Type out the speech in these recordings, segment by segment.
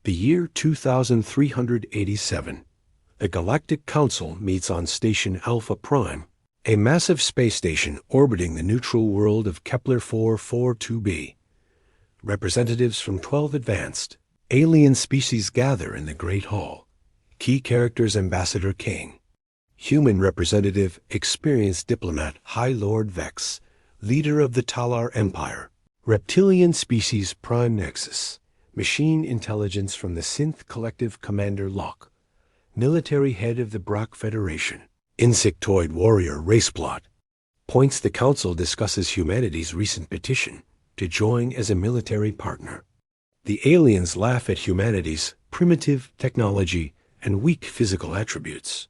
The year 2387. The Galactic Council meets on Station Alpha Prime, a massive space station orbiting the neutral world of Kepler 442b. Representatives from 12 advanced alien species gather in the Great Hall. Key characters: Ambassador Kane. Human representative, experienced diplomat High Lord Vex, leader of the Talar Empire. Reptilian species Prime Nexus. Machine intelligence from the Synth Collective Commander Locke. Military head of the Brock Federation. Insectoid warrior Raceplot. Points: the Council discusses humanity's recent petition to join as a military partner. The aliens laugh at humanity's primitive technology and weak physical attributes.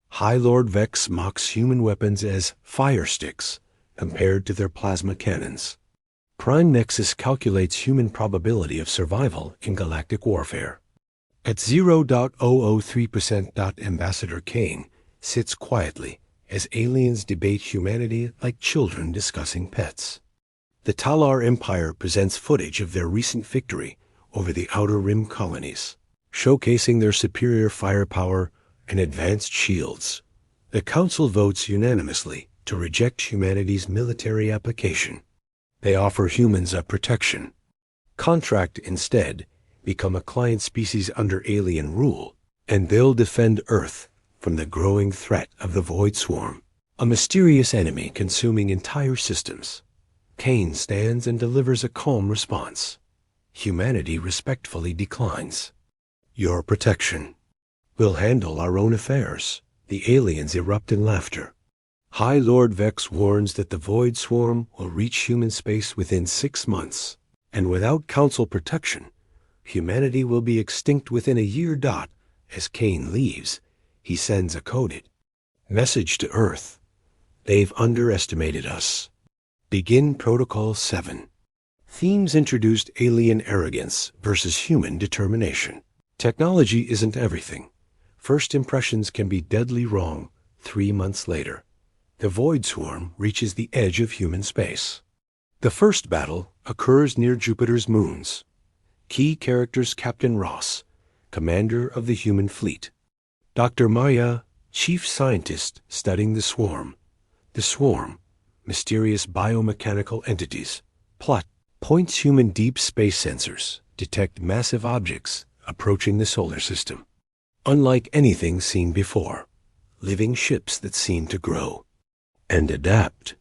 High Lord Vex mocks human weapons as fire sticks compared to their plasma cannons. Prime Nexus calculates human probability of survival in galactic warfare. At 0.003%. Ambassador Kane sits quietly as aliens debate humanity like children discussing pets. The Talar Empire presents footage of their recent victory over the Outer Rim colonies, showcasing their superior firepower and advanced shields. The Council votes unanimously to reject humanity's military application. They offer humans a protection contract instead, become a client species under alien rule, and they'll defend Earth from the growing threat of the Void Swarm, a mysterious enemy consuming entire systems. Kane stands and delivers a calm response. Humanity respectfully declines. Your protection. We'll handle our own affairs. The aliens erupt in laughter. High Lord Vex warns that the Void Swarm will reach human space within 6 months, and without Council protection, humanity will be extinct within a year. As Kane leaves, he sends a coded message to Earth. They've underestimated us. Begin Protocol 7. Themes introduced: alien arrogance versus human determination. Technology isn't everything. First impressions can be deadly wrong 3 months later. The Void Swarm reaches the edge of human space. The first battle occurs near Jupiter's moons. Key characters: Captain Ross, commander of the human fleet. Dr. Maya, chief scientist studying the swarm. The swarm, mysterious biomechanical entities. Plot: points: human deep space sensors detect massive objects approaching the solar system. Unlike anything seen before, living ships that seem to grow and adapt.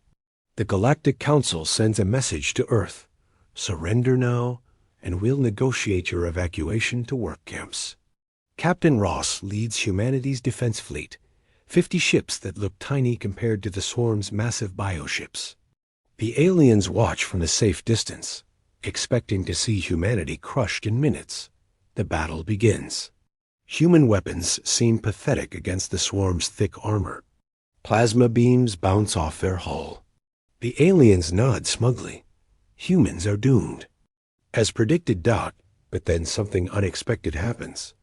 The Galactic Council sends a message to Earth. Surrender now, and we'll negotiate your evacuation to work camps. Captain Ross leads humanity's defense fleet, 50 ships that look tiny compared to the swarm's massive bioships. The aliens watch from a safe distance, expecting to see humanity crushed in minutes. The battle begins. Human weapons seem pathetic against the swarm's thick armor. Plasma beams bounce off their hull. The aliens nod smugly. Humans are doomed. As predicted. But then something unexpected happens.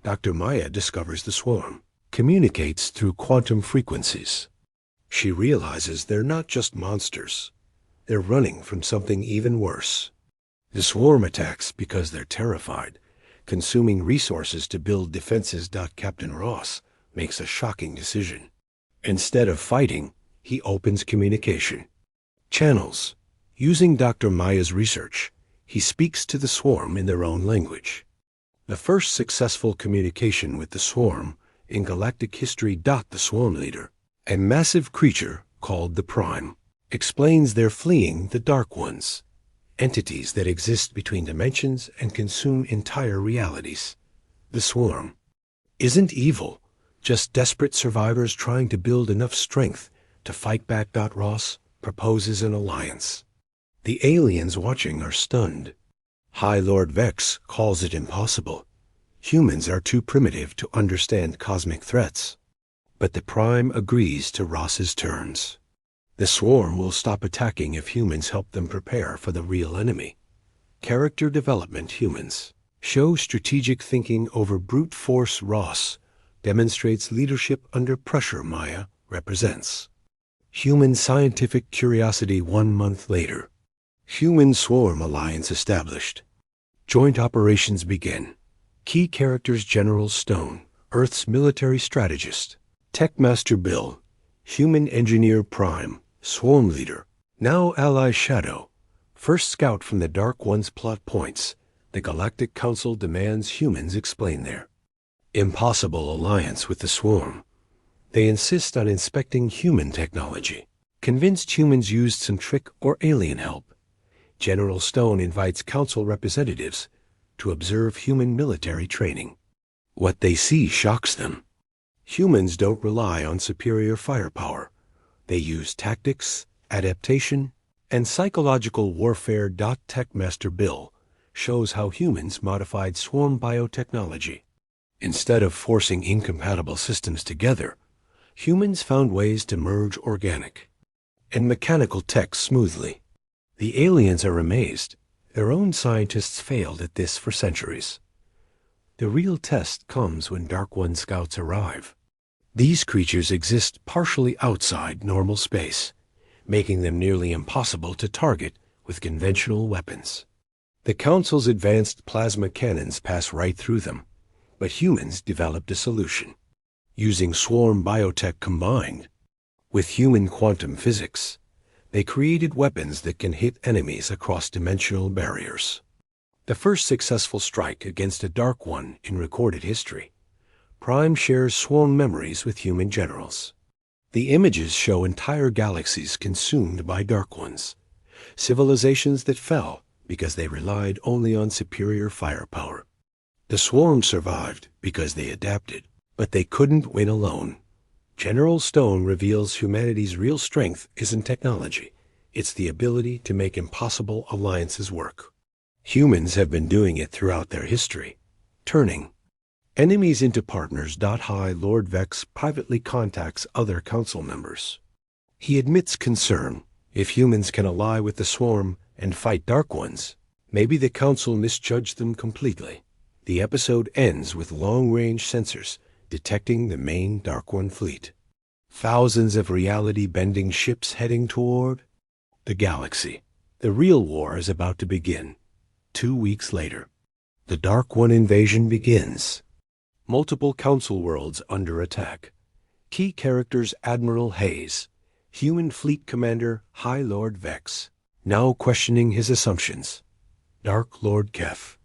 Dr. Maya discovers the swarm, communicates through quantum frequencies. She realizes they're not just monsters. They're running from something even worse. The swarm attacks because they're terrified, consuming resources to build defenses. Captain Ross makes a shocking decision. Instead of fighting, he opens communication channels. Using Dr. Maya's research, he speaks to the swarm in their own language. The first successful communication with the swarm in galactic history. The swarm leader, a massive creature called the Prime, explains they're fleeing the Dark Ones, entities that exist between dimensions and consume entire realities. The swarm isn't evil, just desperate survivors trying to build enough strength to fight back. Ross proposes an alliance. The aliens watching are stunned. High Lord Vex calls it impossible. Humans are too primitive to understand cosmic threats. But the Prime agrees to Ross's terms. The swarm will stop attacking if humans help them prepare for the real enemy. Character development: humans show strategic thinking over brute force. Ross demonstrates leadership under pressure. Maya represents human scientific curiosity. 1 month later. Human-swarm alliance established. Joint operations begin. Key characters: General Stone, Earth's military strategist; Tech Master Bill, Human Engineer Prime, Swarm Leader; now ally Shadow, first scout from the Dark One's plot points. The Galactic Council demands humans explain their impossible alliance with the Swarm. They insist on inspecting human technology. Convinced humans used some trick or alien help, General Stone invites Council representatives to observe human military training. What they see shocks them. Humans don't rely on superior firepower. They use tactics, adaptation, and psychological warfare. Tech Master Bill shows how humans modified swarm biotechnology. Instead of forcing incompatible systems together, humans found ways to merge organic and mechanical tech smoothly. The aliens are amazed. Their own scientists failed at this for centuries. The real test comes when Dark One scouts arrive. These creatures exist partially outside normal space, making them nearly impossible to target with conventional weapons. The Council's advanced plasma cannons pass right through them, but humans developed a solution. Using swarm biotech combined with human quantum physics, they created weapons that can hit enemies across dimensional barriers. The first successful strike against a Dark One in recorded history. Prime shares swarm memories with human generals. The images show entire galaxies consumed by Dark Ones, civilizations that fell because they relied only on superior firepower. The Swarm survived because they adapted, but they couldn't win alone. General Stone reveals humanity's real strength isn't technology. It's the ability to make impossible alliances work. Humans have been doing it throughout their history, turning enemies into partners. High Lord Vex privately contacts other council members. He admits concern. If humans can ally with the Swarm and fight Dark Ones, maybe the Council misjudged them completely. The episode ends with long-range sensors detecting the main Dark One fleet. Thousands of reality-bending ships heading toward the galaxy. The real war is about to begin. 2 weeks later, the Dark One invasion begins. Multiple Council worlds under attack. Key characters: Admiral Hayes, Human Fleet Commander High Lord Vex, now questioning his assumptions. Dark Lord Keth,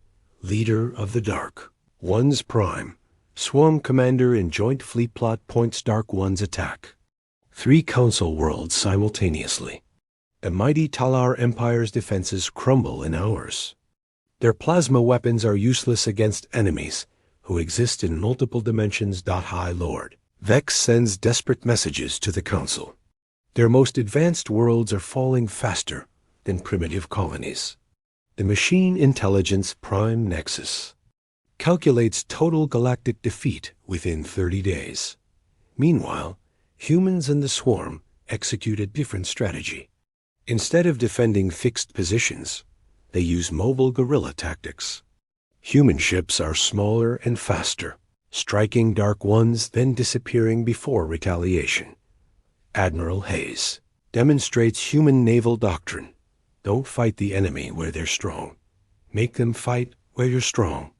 Leader of the Dark One's Prime, Swarm Commander in Joint Fleet Plot Points. Dark One's attack. 3 Council worlds simultaneously. The mighty Talar Empire's defenses crumble in hours. Their plasma weapons are useless against enemies who exist in multiple dimensions. High Lord Vex sends desperate messages to the Council. Their most advanced worlds are falling faster than primitive colonies. The Machine Intelligence Prime Nexus calculates total galactic defeat within 30 days. Meanwhile, humans and the Swarm execute a different strategy. Instead of defending fixed positions, they use mobile guerrilla tactics. Human ships are smaller and faster, striking Dark Ones, then disappearing before retaliation. Admiral Hayes demonstrates human naval doctrine. Don't fight the enemy where they're strong. Make them fight where you're strong.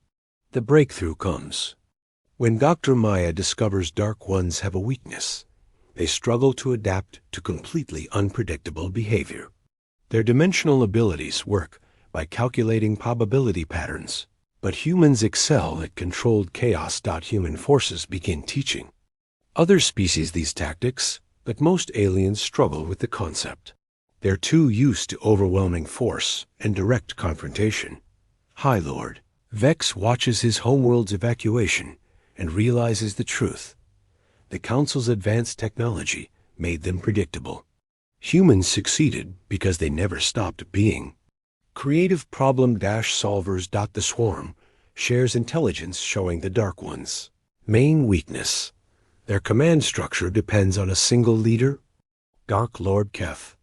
The breakthrough comes when Dr. Maya discovers Dark Ones have a weakness. They struggle to adapt to completely unpredictable behavior. Their dimensional abilities work by calculating probability patterns, but humans excel at controlled chaos. Human forces begin teaching other species these tactics, but most aliens struggle with the concept. They're too used to overwhelming force and direct confrontation. High Lord Vex watches his homeworld's evacuation and realizes the truth. The Council's advanced technology made them predictable. Humans succeeded because they never stopped being creative problem-solvers. The Swarm shares intelligence, showing the Dark Ones' main weakness. Their command structure depends on a single leader, Dark Lord Keth.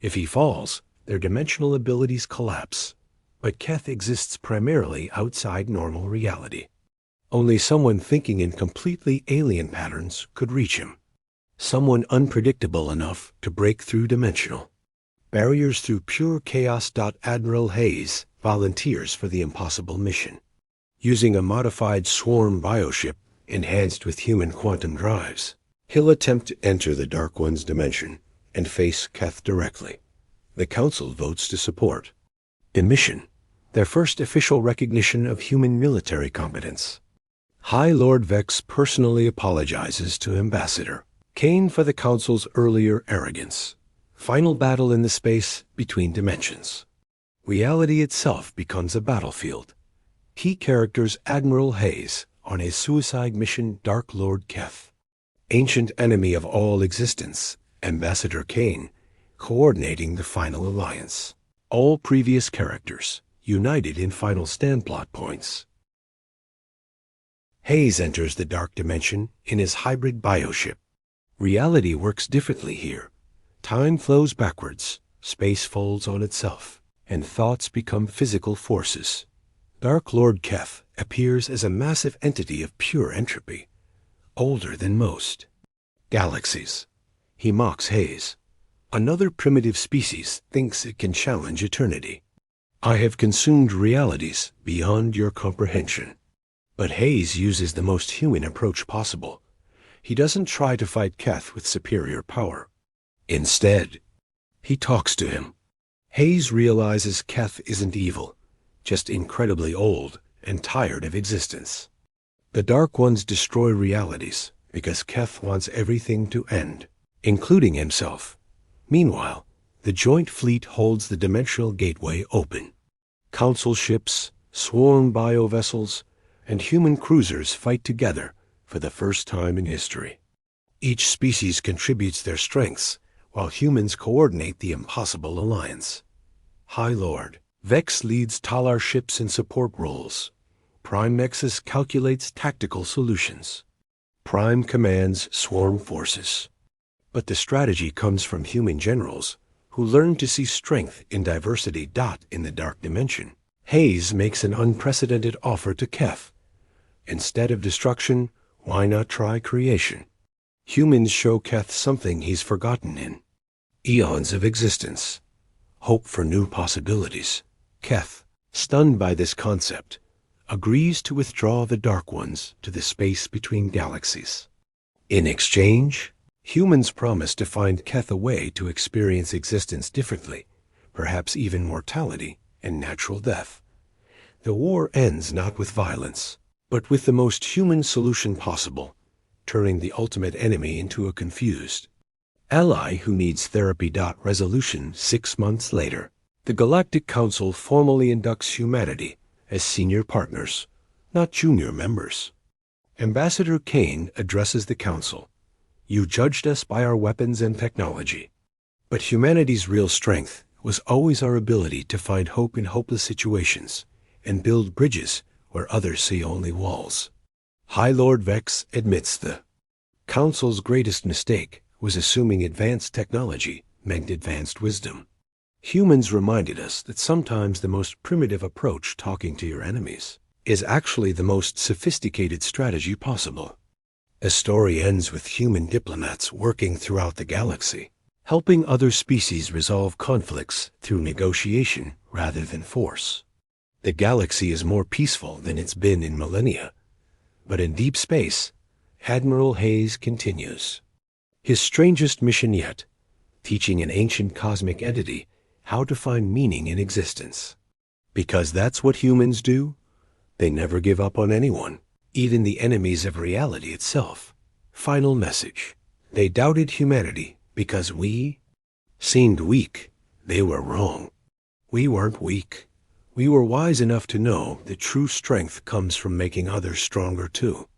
If he falls, their dimensional abilities collapse. But Keth exists primarily outside normal reality. Only someone thinking in completely alien patterns could reach him. Someone unpredictable enough to break through dimensional barriers through pure chaos. Admiral Hayes volunteers for the impossible mission. Using a modified swarm bioship enhanced with human quantum drives, he'll attempt to enter the Dark One's dimension and face Keth directly. The Council votes to support. In mission, their first official recognition of human military competence. High Lord Vex personally apologizes to Ambassador Kane for the Council's earlier arrogance. Final battle in the space between dimensions. Reality itself becomes a battlefield. Key characters Admiral Hayes on his suicide mission Dark Lord Keth. Ancient enemy of all existence, Ambassador Kane, coordinating the final alliance. All previous characters united in final stand plot points. Hayes enters the dark dimension in his hybrid bioship. Reality works differently here. Time flows backwards, space folds on itself, and thoughts become physical forces. Dark Lord Keth appears as a massive entity of pure entropy, older than most. Galaxies. He mocks Hayes. Another primitive species thinks it can challenge eternity. I have consumed realities beyond your comprehension. But Hayes uses the most human approach possible. He doesn't try to fight Keth with superior power. Instead, he talks to him. Hayes realizes Keth isn't evil, just incredibly old and tired of existence. The Dark Ones destroy realities because Keth wants everything to end, including himself. Meanwhile, the joint fleet holds the dimensional gateway open. Council ships, swarm biovessels, and human cruisers fight together for the first time in history. Each species contributes their strengths, while humans coordinate the impossible alliance. High Lord Vex leads Talar ships in support roles. Prime Nexus calculates tactical solutions. Prime commands swarm forces. But the strategy comes from human generals who learn to see strength in diversity. In the dark dimension, Hayes makes an unprecedented offer to Keth. Instead of destruction, why not try creation? Humans show Keth something he's forgotten in. Eons of existence. Hope for new possibilities. Keth, stunned by this concept, agrees to withdraw the Dark Ones to the space between galaxies. In exchange, humans promise to find Keth a way to experience existence differently, perhaps even mortality and natural death. The war ends not with violence, but with the most human solution possible, turning the ultimate enemy into a confused ally who needs therapy. Resolution 6 months later. The Galactic Council formally inducts humanity as senior partners, not junior members. Ambassador Kane addresses the Council. You judged us by our weapons and technology. But humanity's real strength was always our ability to find hope in hopeless situations and build bridges where others see only walls. High Lord Vex admits the Council's greatest mistake was assuming advanced technology meant advanced wisdom. Humans reminded us that sometimes the most primitive approach, talking to your enemies, is actually the most sophisticated strategy possible. A story ends with human diplomats working throughout the galaxy, helping other species resolve conflicts through negotiation rather than force. The galaxy is more peaceful than it's been in millennia. But in deep space, Admiral Hayes continues. His strangest mission yet, teaching an ancient cosmic entity how to find meaning in existence. Because that's what humans do. They never give up on anyone, even the enemies of reality itself. Final message. They doubted humanity because we seemed weak. They were wrong. We weren't weak. We were wise enough to know that true strength comes from making others stronger too.